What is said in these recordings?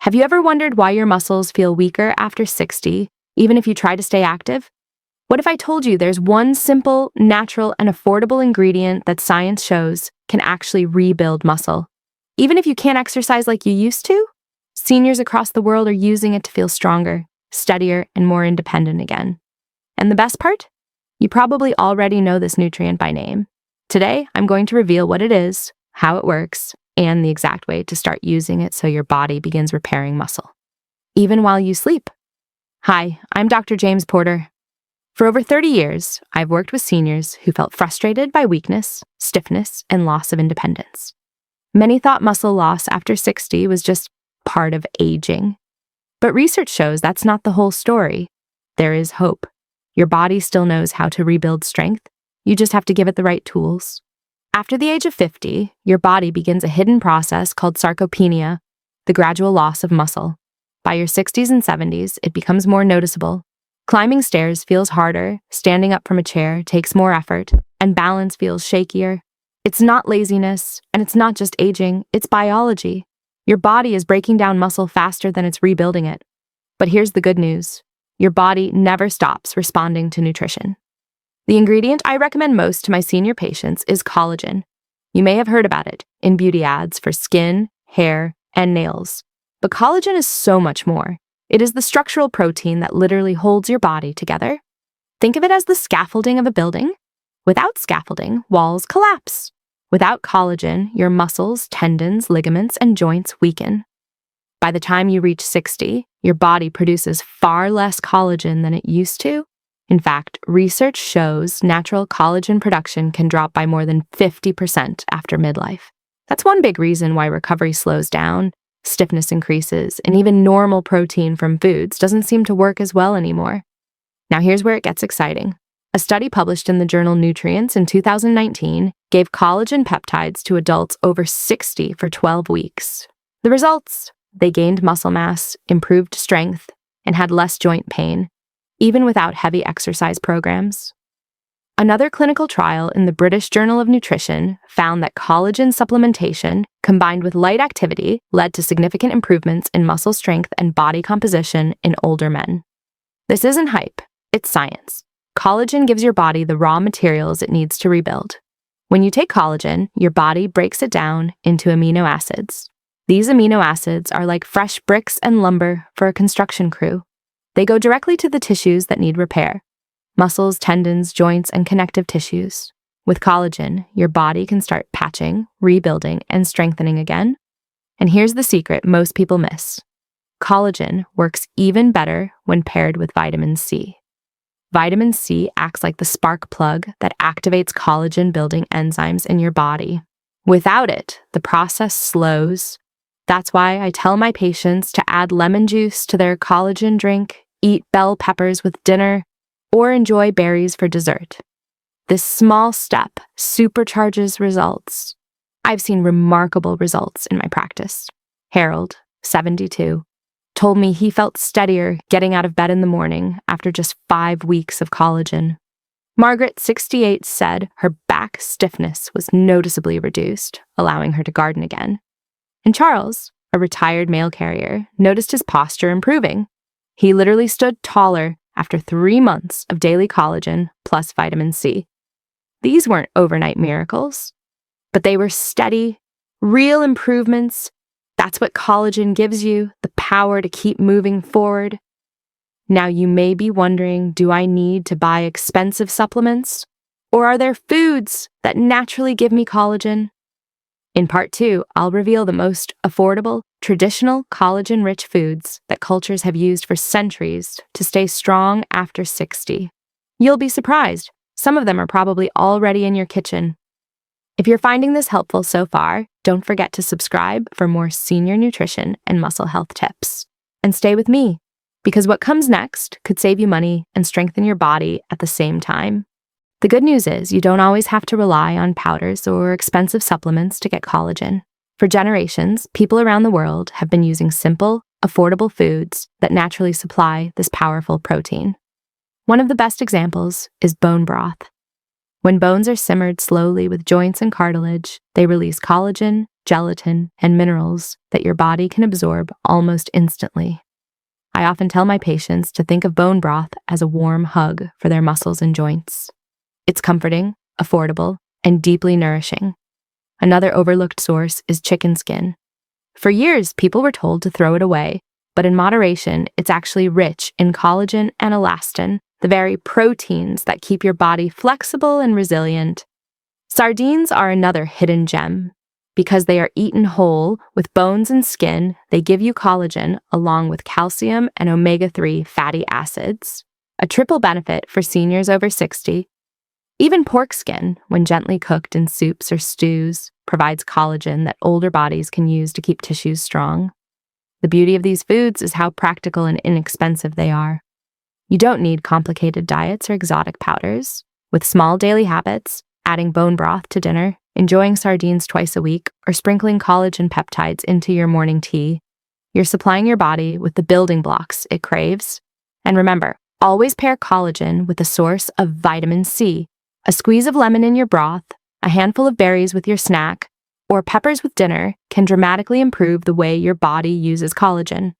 Have you ever wondered why your muscles feel weaker after 60, even if you try to stay active? What if I told you there's one simple, natural, and affordable ingredient that science shows can actually rebuild muscle? Even if you can't exercise like you used to, seniors across the world are using it to feel stronger, steadier, and more independent again. And the best part? You probably already know this nutrient by name. Today, I'm going to reveal what it is, how it works, and the exact way to start using it so your body begins repairing muscle, even while you sleep. Hi, I'm Dr. James Porter. For over 30 years, I've worked with seniors who felt frustrated by weakness, stiffness, and loss of independence. Many thought muscle loss after 60 was just part of aging. But research shows that's not the whole story. There is hope. Your body still knows how to rebuild strength. You just have to give it the right tools. After the age of 50, your body begins a hidden process called sarcopenia, the gradual loss of muscle. By your 60s and 70s, it becomes more noticeable. Climbing stairs feels harder, standing up from a chair takes more effort, and balance feels shakier. It's not laziness, and it's not just aging, it's biology. Your body is breaking down muscle faster than it's rebuilding it. But here's the good news. Your body never stops responding to nutrition. The ingredient I recommend most to my senior patients is collagen. You may have heard about it in beauty ads for skin, hair, and nails. But collagen is so much more. It is the structural protein that literally holds your body together. Think of it as the scaffolding of a building. Without scaffolding, walls collapse. Without collagen, your muscles, tendons, ligaments, and joints weaken. By the time you reach 60, your body produces far less collagen than it used to. In fact, research shows natural collagen production can drop by more than 50% after midlife. That's one big reason why recovery slows down, stiffness increases, and even normal protein from foods doesn't seem to work as well anymore. Now here's where it gets exciting. A study published in the journal Nutrients in 2019 gave collagen peptides to adults over 60 for 12 weeks. The results? They gained muscle mass, improved strength, and had less joint pain, even without heavy exercise programs. Another clinical trial in the British Journal of Nutrition found that collagen supplementation combined with light activity led to significant improvements in muscle strength and body composition in older men. This isn't hype, it's science. Collagen gives your body the raw materials it needs to rebuild. When you take collagen, your body breaks it down into amino acids. These amino acids are like fresh bricks and lumber for a construction crew. They go directly to the tissues that need repair: muscles, tendons, joints, and connective tissues. With collagen, your body can start patching, rebuilding, and strengthening again. And here's the secret most people miss. Collagen works even better when paired with vitamin C. Vitamin C acts like the spark plug that activates collagen-building enzymes in your body. Without it, the process slows. That's why I tell my patients to add lemon juice to their collagen drink, eat bell peppers with dinner, or enjoy berries for dessert. This small step supercharges results. I've seen remarkable results in my practice. Harold, 72, told me he felt steadier getting out of bed in the morning after just 5 weeks of collagen. Margaret, 68, said her back stiffness was noticeably reduced, allowing her to garden again. And Charles, a retired mail carrier, noticed his posture improving. He literally stood taller after 3 months of daily collagen plus vitamin C. These weren't overnight miracles, but they were steady, real improvements. That's what collagen gives you, the power to keep moving forward. Now you may be wondering, do I need to buy expensive supplements? Or are there foods that naturally give me collagen? In part 2, I'll reveal the most affordable, traditional collagen-rich foods that cultures have used for centuries to stay strong after 60. You'll be surprised. Some of them are probably already in your kitchen. If you're finding this helpful so far, don't forget to subscribe for more senior nutrition and muscle health tips. And stay with me, because what comes next could save you money and strengthen your body at the same time. The good news is you don't always have to rely on powders or expensive supplements to get collagen. For generations, people around the world have been using simple, affordable foods that naturally supply this powerful protein. One of the best examples is bone broth. When bones are simmered slowly with joints and cartilage, they release collagen, gelatin, and minerals that your body can absorb almost instantly. I often tell my patients to think of bone broth as a warm hug for their muscles and joints. It's comforting, affordable, and deeply nourishing. Another overlooked source is chicken skin. For years, people were told to throw it away, but in moderation, it's actually rich in collagen and elastin, the very proteins that keep your body flexible and resilient. Sardines are another hidden gem. Because they are eaten whole, with bones and skin, they give you collagen along with calcium and omega-3 fatty acids, a triple benefit for seniors over 60. Even pork skin, when gently cooked in soups or stews, provides collagen that older bodies can use to keep tissues strong. The beauty of these foods is how practical and inexpensive they are. You don't need complicated diets or exotic powders. With small daily habits, adding bone broth to dinner, enjoying sardines twice a week, or sprinkling collagen peptides into your morning tea, you're supplying your body with the building blocks it craves. And remember, always pair collagen with a source of vitamin C. A squeeze of lemon in your broth, a handful of berries with your snack, or peppers with dinner can dramatically improve the way your body uses collagen.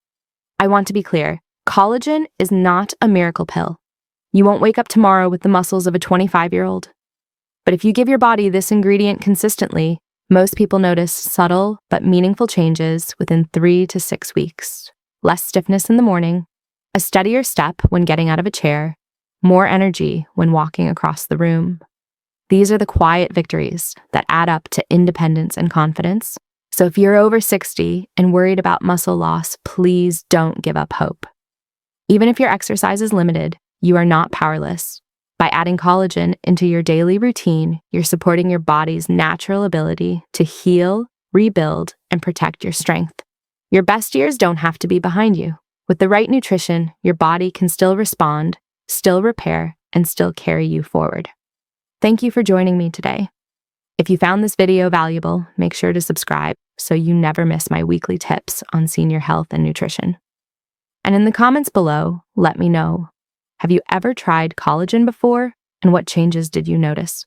I want to be clear, collagen is not a miracle pill. You won't wake up tomorrow with the muscles of a 25-year-old. But if you give your body this ingredient consistently, most people notice subtle but meaningful changes within 3 to 6 weeks. Less stiffness in the morning, a steadier step when getting out of a chair, more energy when walking across the room. These are the quiet victories that add up to independence and confidence. So if you're over 60 and worried about muscle loss, please don't give up hope. Even if your exercise is limited, you are not powerless. By adding collagen into your daily routine, you're supporting your body's natural ability to heal, rebuild, and protect your strength. Your best years don't have to be behind you. With the right nutrition, your body can still respond, still repair, and still carry you forward. Thank you for joining me today. If you found this video valuable, make sure to subscribe so you never miss my weekly tips on senior health and nutrition. And in the comments below, let me know. Have you ever tried collagen before, and what changes did you notice?